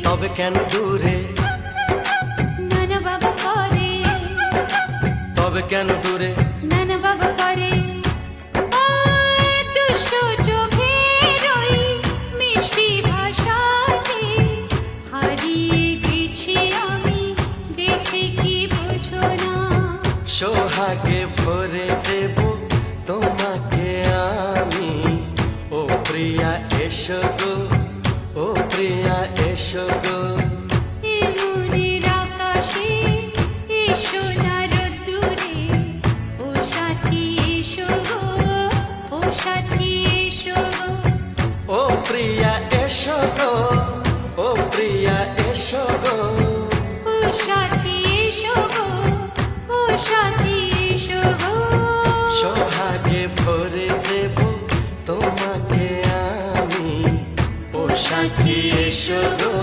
তবে কেন দূরে নানা বাবা করে, তবে কেন দূরে নানা বাবা করে। ওই দুষ্টু চোখের ওই মিষ্টি ভাষাতে হারিয়ে গেছি আমি, দেখে কি বোঝো না। সোহাগে ভরে দেব তোমাকে আমি, ও প্রিয়া এসো গো, ও প্রিয়া এসো গো। এ মনের আকাশে এসো না রোদ্দুরে, ও সাথী এসো গো, ও সাথী এসো গো। ও প্রিয়া এসো গো, ও প্রিয়া এসো গো। ও সাথী এসো গো, ও সাথী এসো গো। সোহাগে ভরে দেব তোমাকে আমি, ও সাথী এসো গো।